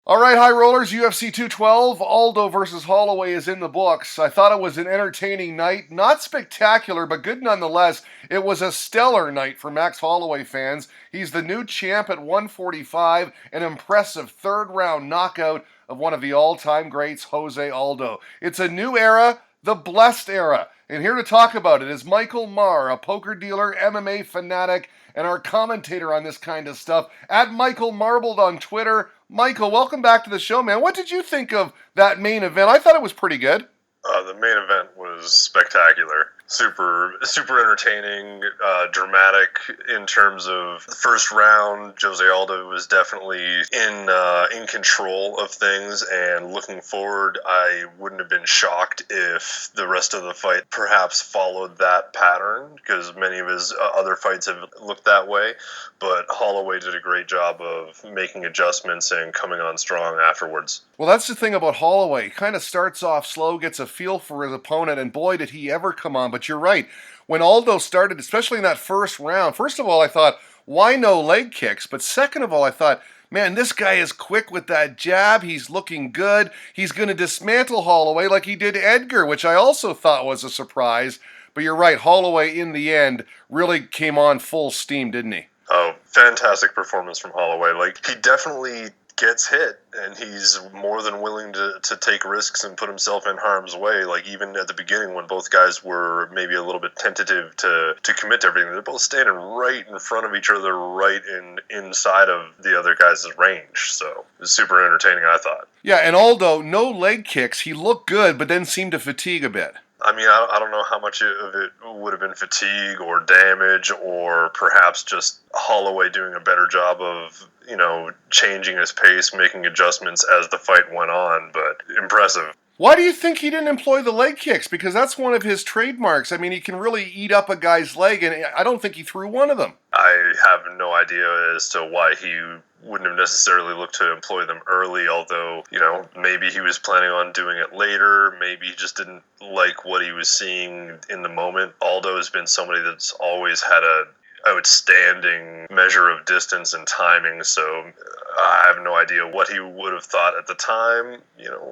All right, high rollers, UFC 212, Aldo versus Holloway is in the books. I thought it was an entertaining night. Not spectacular, but good nonetheless. It was a stellar night for Max Holloway fans. He's the new champ at 145, an impressive third-round knockout of one of the all-time greats, Jose Aldo. It's a new era, the blessed era. And here to talk about it is Michael Marr, a poker dealer, MMA fanatic, and our commentator on this kind of stuff, at Michael Marbled on Twitter. Michael, welcome back to the show, man. What did you think of that main event? I thought it was pretty good. The main event was spectacular. Super entertaining, dramatic in terms of the first round. Jose Aldo was definitely in control of things, and looking forward, I wouldn't have been shocked if the rest of the fight perhaps followed that pattern, because many of his other fights have looked that way. But Holloway did a great job of making adjustments and coming on strong afterwards. Well, that's the thing about Holloway. He kind of starts off slow, gets a feel for his opponent, and boy, did he ever come on. But you're right. When Aldo started, especially in that first round, first of all, I thought, why no leg kicks? But second of all, I thought, man, this guy is quick with that jab. He's looking good. He's going to dismantle Holloway like he did Edgar, which I also thought was a surprise. But you're right, Holloway, in the end, really came on full steam, didn't he? Oh, fantastic performance from Holloway. Like, he definitely gets hit, and he's more than willing to take risks and put himself in harm's way. Like, even at the beginning when both guys were maybe a little bit tentative to commit to everything, they're both standing right in front of each other, right inside of the other guy's range. So it was super entertaining, I thought. Yeah, and Aldo, no leg kicks. He looked good, but then seemed to fatigue a bit. I mean, I don't know how much of it would have been fatigue or damage, or perhaps just Holloway doing a better job of, changing his pace, making adjustments as the fight went on, but impressive. Why do you think he didn't employ the leg kicks? Because that's one of his trademarks. I mean, he can really eat up a guy's leg, and I don't think he threw one of them. I have no idea as to why he wouldn't have necessarily looked to employ them early, although, maybe he was planning on doing it later. Maybe he just didn't like what he was seeing in the moment. Aldo has been somebody that's always had a outstanding measure of distance and timing, so I have no idea what he would have thought at the time,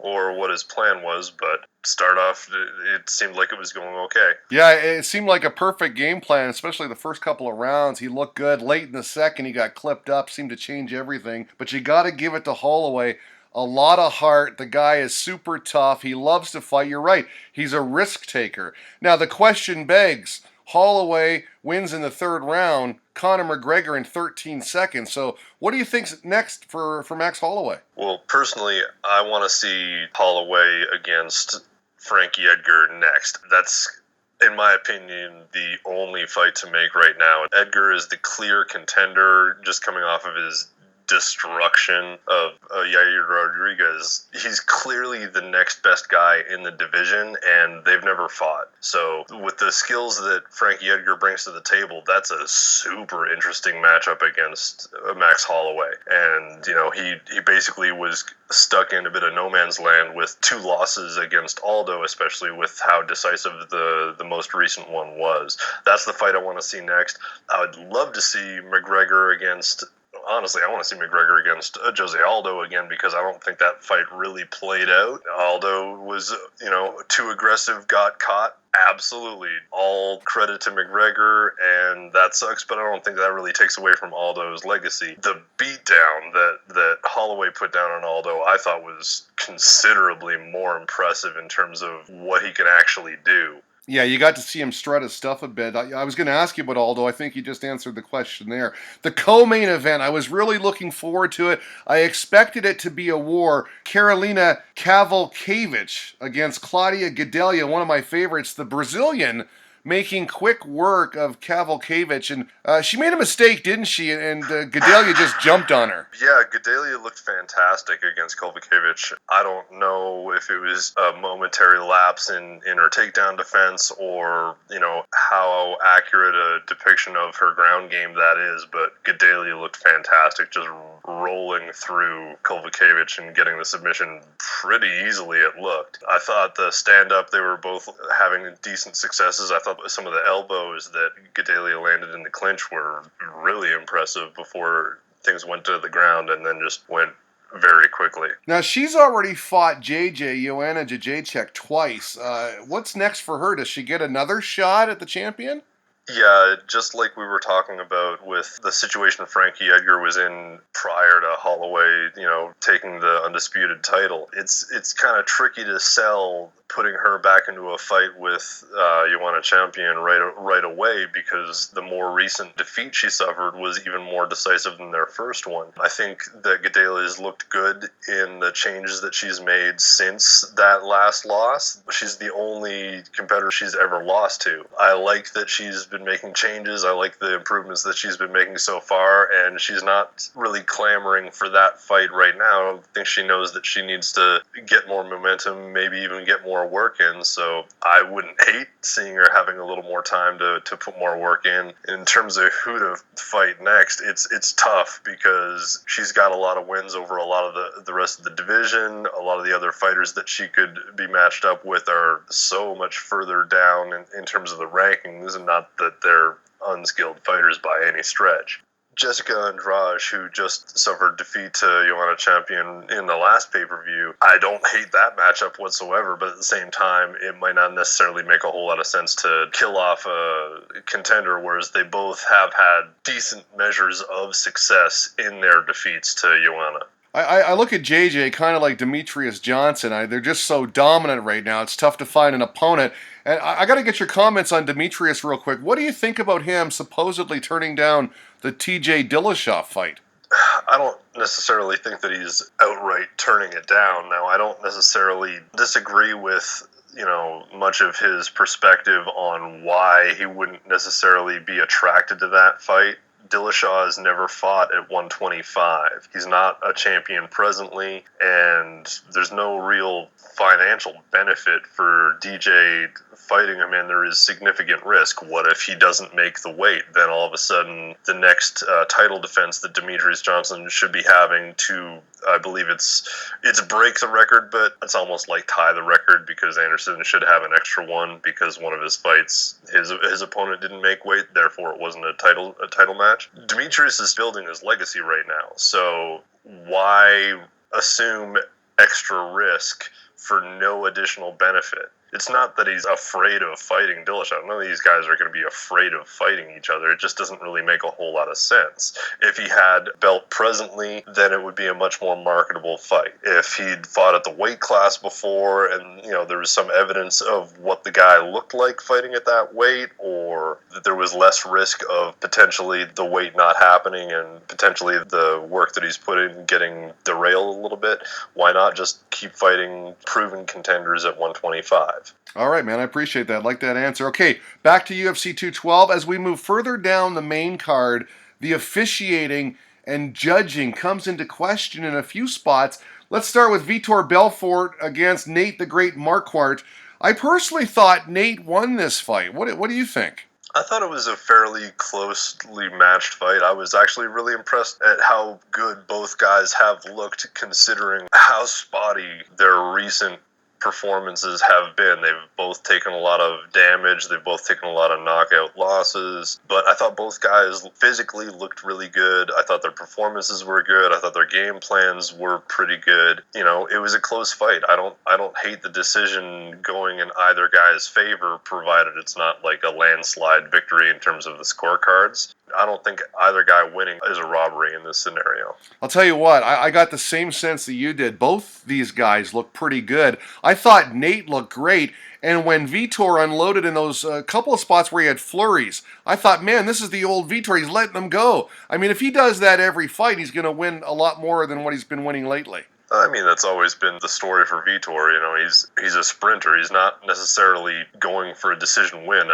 or what his plan was, but start off, it seemed like it was going okay. Yeah, it seemed like a perfect game plan, especially the first couple of rounds. He looked good. Late in the second, he got clipped up, seemed to change everything. But you got to give it to Holloway. A lot of heart. The guy is super tough. He loves to fight. You're right. He's a risk taker. Now, the question begs, Holloway wins in the third round, Conor McGregor in 13 seconds. So what do you think's next for Max Holloway? Well, personally, I want to see Holloway against Frankie Edgar next. That's, in my opinion, the only fight to make right now. Edgar is the clear contender, just coming off of his destruction of Yair Rodriguez. He's clearly the next best guy in the division, and they've never fought. So with the skills that Frankie Edgar brings to the table, that's a super interesting matchup against Max Holloway. And, he basically was stuck in a bit of no man's land with two losses against Aldo, especially with how decisive the most recent one was. That's the fight I want to see next. I would love to see McGregor against... Honestly, I want to see McGregor against Jose Aldo again, because I don't think that fight really played out. Aldo was, too aggressive, got caught. Absolutely. All credit to McGregor, and that sucks, but I don't think that really takes away from Aldo's legacy. The beatdown that Holloway put down on Aldo, I thought was considerably more impressive in terms of what he can actually do. Yeah, you got to see him strut his stuff a bit. I was going to ask you about Aldo. I think you just answered the question there. The co-main event, I was really looking forward to it. I expected it to be a war. Carolina Cavill against Claudia Gadelha, one of my favorites, the Brazilian, making quick work of Cavill. And she made a mistake, didn't she? And Gadelha just jumped on her. Yeah, Gadelha looked fantastic against Kovacevic. I don't know if it was a momentary lapse in her takedown defense, or, how accurate a depiction of her ground game that is, but Gadelha looked fantastic, just rolling through Kovacevic and getting the submission pretty easily, it looked. I thought the stand-up, they were both having decent successes. I thought some of the elbows that Gadelha landed in the clinch were really impressive before things went to the ground, and then just went very quickly. Now, she's already fought Joanna Jacek twice. What's next for her? Does she get another shot at the champion? Yeah, just like we were talking about with the situation Frankie Edgar was in prior to Holloway, taking the undisputed title. It's kind of tricky to sell putting her back into a fight with Joanna Champion right away, because the more recent defeat she suffered was even more decisive than their first one. I think that Goodell has looked good in the changes that she's made since that last loss. She's the only competitor she's ever lost to. I like that she's been making changes. I like the improvements that she's been making so far, and she's not really clamoring for that fight right now. I think she knows that she needs to get more momentum, maybe even get more work in, so I wouldn't hate seeing her having a little more time to put more work in. In terms of who to fight next, it's tough because she's got a lot of wins over a lot of the rest of the division. A lot of the other fighters that she could be matched up with are so much further down in terms of the rankings, and not that they're unskilled fighters by any stretch. Jessica Andrade, who just suffered defeat to Joanna Champion in the last pay-per-view, I don't hate that matchup whatsoever, but at the same time, it might not necessarily make a whole lot of sense to kill off a contender, whereas they both have had decent measures of success in their defeats to Joanna. I look at JJ kind of like Demetrius Johnson. They're just so dominant right now. It's tough to find an opponent. And I got to get your comments on Demetrius real quick. What do you think about him supposedly turning down the TJ Dillashaw fight? I don't necessarily think that he's outright turning it down. Now, I don't necessarily disagree with much of his perspective on why he wouldn't necessarily be attracted to that fight. Dillashaw has never fought at 125. He's not a champion presently, and there's no real financial benefit for DJ fighting him, and there is significant risk. What if he doesn't make the weight? Then all of a sudden, the next title defense that Demetrius Johnson should be having to, I believe it's break the record, but it's almost like tie the record, because Anderson should have an extra one because one of his fights, his opponent didn't make weight, therefore it wasn't a title match. Demetrius is building his legacy right now, so why assume extra risk for no additional benefit? It's not that he's afraid of fighting Dillashaw. None of these guys are going to be afraid of fighting each other. It just doesn't really make a whole lot of sense. If he had belt presently, then it would be a much more marketable fight. If he'd fought at the weight class before, and there was some evidence of what the guy looked like fighting at that weight, or that there was less risk of potentially the weight not happening and potentially the work that he's put in getting derailed a little bit, why not just keep fighting proven contenders at 125? All right, man, I appreciate that. I like that answer. Okay, back to UFC 212. As we move further down the main card, the officiating and judging comes into question in a few spots. Let's start with Vitor Belfort against Nate the Great Marquardt. I personally thought Nate won this fight. What do you think? I thought it was a fairly closely matched fight. I was actually really impressed at how good both guys have looked, considering how spotty their recent performances have been. They've both taken a lot of damage. They've both taken a lot of knockout losses. But I thought both guys physically looked really good. I thought their performances were good. I thought their game plans were pretty good. It was a close fight. I don't hate the decision going in either guy's favor, provided it's not like a landslide victory in terms of the scorecards. I don't think either guy winning is a robbery in this scenario. I'll tell you what, I got the same sense that you did. Both these guys look pretty good. I thought Nate looked great, and when Vitor unloaded in those couple of spots where he had flurries, I thought, man, this is the old Vitor. He's letting them go. I mean, if he does that every fight, he's going to win a lot more than what he's been winning lately. I mean, that's always been the story for Vitor. He's a sprinter. He's not necessarily going for a decision win.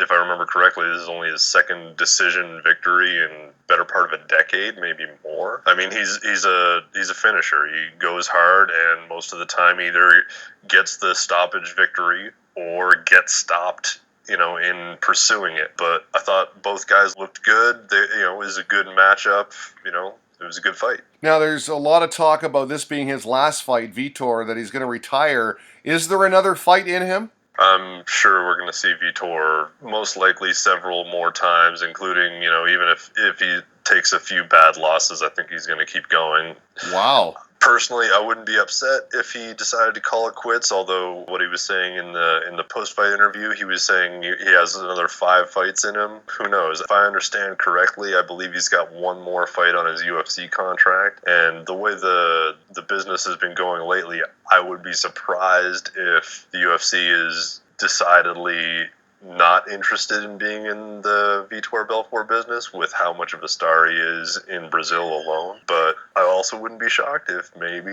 If I remember correctly, this is only his second decision victory in better part of a decade, maybe more. I mean, he's a finisher. He goes hard, and most of the time either gets the stoppage victory or gets stopped in pursuing it. But I thought both guys looked good. It was a good matchup. It was a good fight. Now, there's a lot of talk about this being his last fight, Vitor, that he's going to retire. Is there another fight in him? I'm sure we're going to see Vitor most likely several more times, including, even if he takes a few bad losses, I think he's going to keep going. Wow. Personally, I wouldn't be upset if he decided to call it quits, although what he was saying in the post-fight interview, he was saying he has another 5 fights in him. Who knows? If I understand correctly, I believe he's got one more fight on his UFC contract, and the way the business has been going lately, I would be surprised if the UFC is decidedly not interested in being in the Vitor Belfort business with how much of a star he is in Brazil alone. But I also wouldn't be shocked if maybe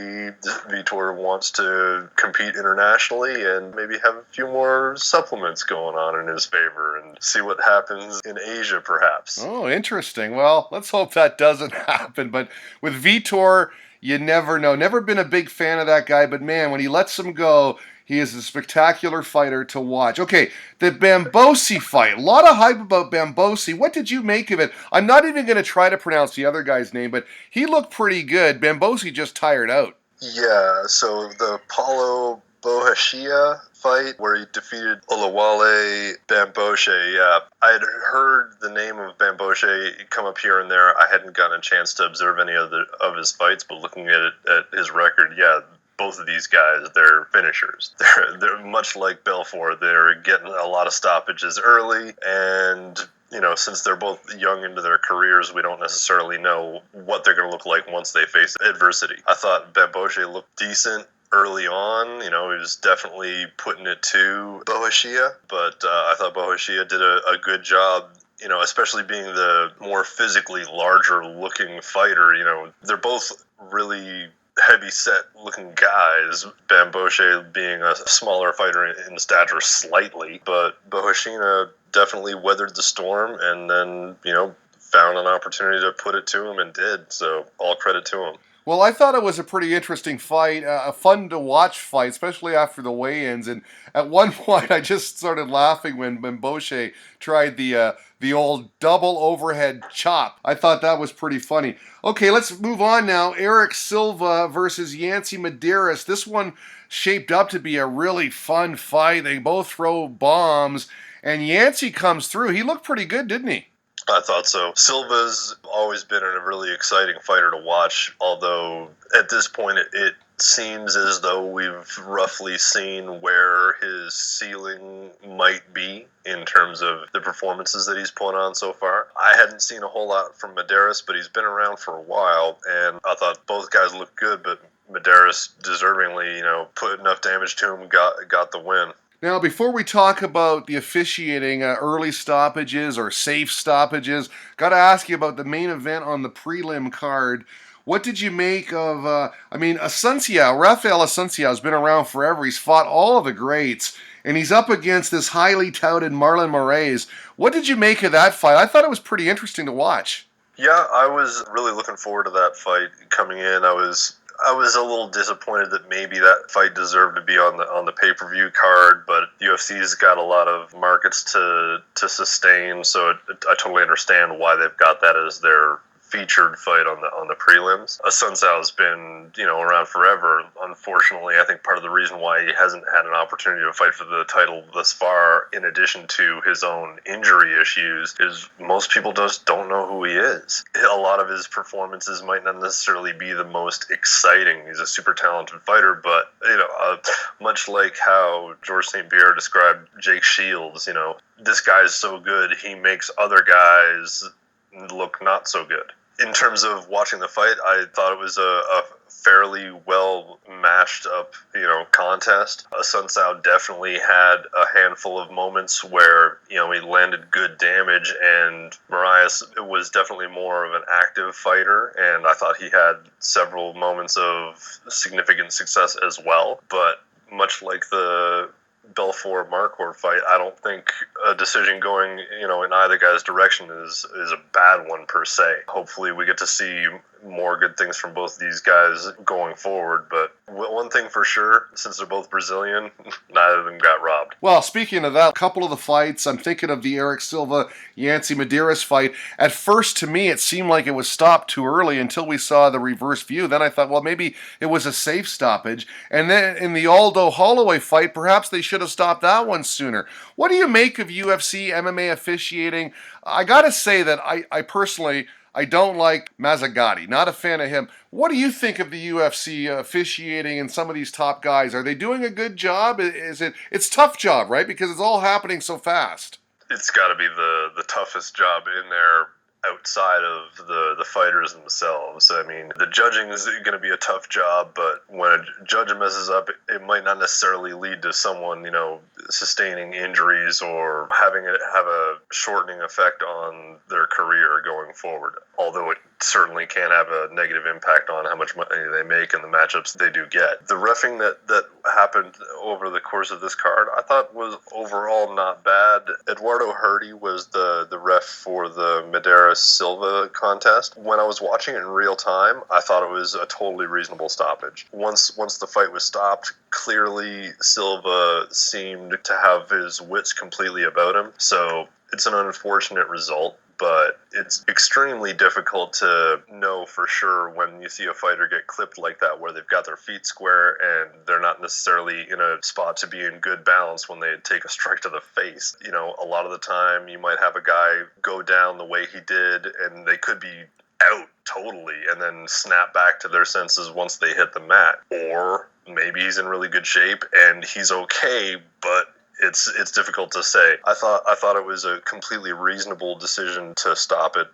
Vitor wants to compete internationally and maybe have a few more supplements going on in his favor and see what happens in Asia, perhaps. Oh, interesting. Well, let's hope that doesn't happen. But with Vitor, you never know. Never been a big fan of that guy, but man, when he lets him go, he is a spectacular fighter to watch. Okay, the Bambosi fight. A lot of hype about Bambosi. What did you make of it? I'm not even going to try to pronounce the other guy's name, but he looked pretty good. Bambosi just tired out. Yeah, so the Paulo Bohachia fight where he defeated Olawale Bamboshe, yeah. I had heard the name of Bamboshe come up here and there. I hadn't gotten a chance to observe any of his fights, but looking at his record, yeah, both of these guys, they're finishers. They're much like Belfort. They're getting a lot of stoppages early, and since they're both young into their careers, we don't necessarily know what they're going to look like once they face adversity. I thought Bamboshe looked decent early on. He was definitely putting it to Bohachia, but I thought Bohachia did a good job, especially being the more physically larger looking fighter. They're both really heavy-set looking guys, Bamboshe being a smaller fighter in stature slightly, but Bohachina definitely weathered the storm and then, found an opportunity to put it to him and did, so all credit to him. Well, I thought it was a pretty interesting fight, a fun to watch fight, especially after the weigh-ins. And at one point, I just started laughing when Boucher tried the old double overhead chop. I thought that was pretty funny. Okay, let's move on now. Eric Silva versus Yancy Medeiros. This one shaped up to be a really fun fight. They both throw bombs, and Yancy comes through. He looked pretty good, didn't he? I thought so. Silva's always been a really exciting fighter to watch, although at this point it seems as though we've roughly seen where his ceiling might be in terms of the performances that he's put on so far. I hadn't seen a whole lot from Medeiros, but he's been around for a while, and I thought both guys looked good, but Medeiros deservingly, put enough damage to him, got the win. Now, before we talk about the officiating, early stoppages or safe stoppages, got to ask you about the main event on the prelim card. What did you make of, Rafael Asunciao has been around forever. He's fought all of the greats, and he's up against this highly touted Marlon Moraes. What did you make of that fight? I thought it was pretty interesting to watch. Yeah, I was really looking forward to that fight coming in. I was a little disappointed that maybe that fight deserved to be on the pay-per-view card, but UFC's got a lot of markets to sustain, so I totally understand why they've got that as their featured fight on the prelims. Asunciao's been around forever. Unfortunately, I think part of the reason why he hasn't had an opportunity to fight for the title thus far, in addition to his own injury issues, is most people just don't know who he is. A lot of his performances might not necessarily be the most exciting. He's a super talented fighter, but much like how George St. Pierre described Jake Shields, this guy is so good he makes other guys look not so good. In terms of watching the fight, I thought it was a fairly well matched up, contest. Asunciao definitely had a handful of moments where, he landed good damage, and Moraes was definitely more of an active fighter, and I thought he had several moments of significant success as well. But much like the Belfort Marquardt fight, I don't think a decision going, in either guy's direction is a bad one per se. Hopefully we get to see more good things from both of these guys going forward, but one thing for sure, since they're both Brazilian, neither of them got robbed. Well, speaking of that, a couple of the fights, I'm thinking of the Eric Silva Yancy Medeiros fight. At first, to me, it seemed like it was stopped too early until we saw the reverse view. Then I thought, well, maybe it was a safe stoppage. And then in the Aldo Holloway fight, perhaps they should have stopped that one sooner. What do you make of UFC MMA officiating? I got to say that I personally, I don't like Mazzagatti. Not a fan of him. What do you think of the UFC officiating and some of these top guys? Are they doing a good job? It's a tough job, right? Because it's all happening so fast. It's got to be the toughest job in there outside of the fighters themselves. I mean, the judging is going to be a tough job, but when a judge messes up, it might not necessarily lead to someone, sustaining injuries or having it have a shortening effect on their career going forward. Although it certainly can have a negative impact on how much money they make and the matchups they do get. The reffing that happened over the course of this card, I thought was overall not bad. Eduardo Hurdy was the ref for the Medeiros Silva contest. When I was watching it in real time, I thought it was a totally reasonable stoppage. Once the fight was stopped, clearly Silva seemed to have his wits completely about him. So it's an unfortunate result, but it's extremely difficult to know for sure when you see a fighter get clipped like that, where they've got their feet square and they're not necessarily in a spot to be in good balance when they take a strike to the face. A lot of the time you might have a guy go down the way he did and they could be out totally and then snap back to their senses once they hit the mat. Or maybe he's in really good shape and he's okay, but it's difficult to say. I thought it was a completely reasonable decision to stop it,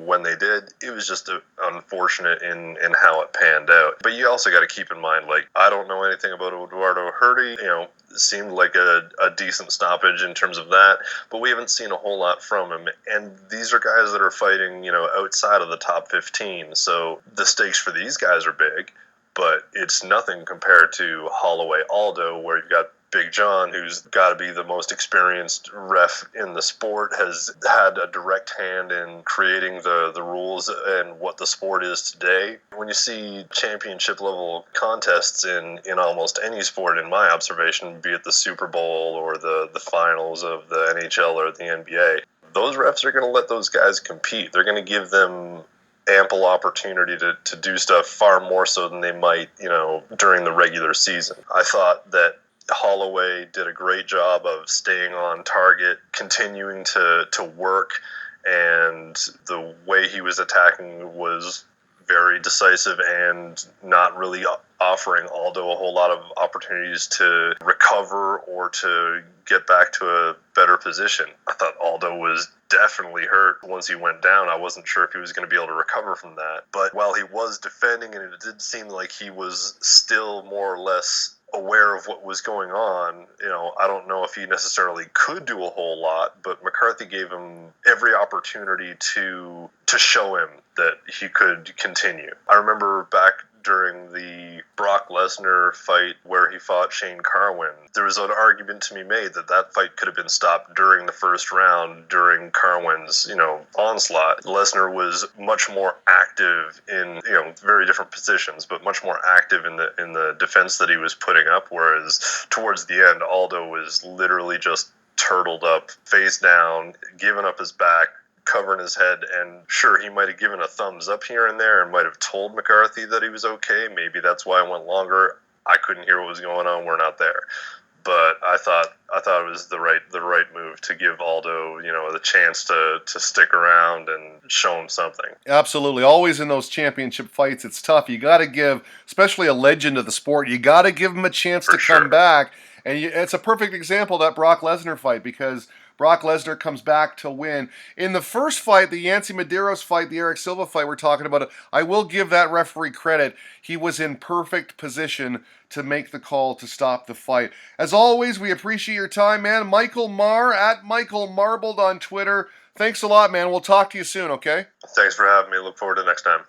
when they did. It was just unfortunate in how it panned out. But you also got to keep in mind, I don't know anything about Eduardo Hurdy. It seemed like a decent stoppage in terms of that, but we haven't seen a whole lot from him. And these are guys that are fighting, outside of the top 15. So the stakes for these guys are big, but it's nothing compared to Holloway Aldo, where you've got Big John, who's got to be the most experienced ref in the sport, has had a direct hand in creating the rules and what the sport is today. When you see championship level contests in almost any sport, in my observation, be it the Super Bowl or the finals of the NHL or the NBA, those refs are going to let those guys compete. They're going to give them ample opportunity to do stuff far more so than they might, during the regular season. I thought that Holloway did a great job of staying on target, continuing to work, and the way he was attacking was very decisive and not really offering Aldo a whole lot of opportunities to recover or to get back to a better position. I thought Aldo was definitely hurt once he went down. I wasn't sure if he was going to be able to recover from that. But while he was defending, and it did seem like he was still more or less aware of what was going on, I don't know if he necessarily could do a whole lot, but McCarthy gave him every opportunity to show him that he could continue. I remember back during the Brock Lesnar fight where he fought Shane Carwin, there was an argument to be made that fight could have been stopped during the first round during Carwin's, onslaught. Lesnar was much more active in, very different positions, but much more active in the defense that he was putting up, whereas towards the end, Aldo was literally just turtled up, face down, giving up his back, covering his head, and sure, he might have given a thumbs up here and there and might have told McCarthy that he was okay. Maybe that's why it went longer. I couldn't hear what was going on. We're not there. But I thought it was the right move to give Aldo, the chance to stick around and show him something. Absolutely. Always in those championship fights, it's tough. You got to give, especially a legend of the sport, you got to give him a chance to come back. And it's a perfect example, that Brock Lesnar fight, because Brock Lesnar comes back to win. In the first fight, the Yancy Medeiros fight, the Eric Silva fight we're talking about, I will give that referee credit. He was in perfect position to make the call to stop the fight. As always, we appreciate your time, man. Michael Marr, at Michael Marbled on Twitter. Thanks a lot, man. We'll talk to you soon, okay? Thanks for having me. Look forward to next time.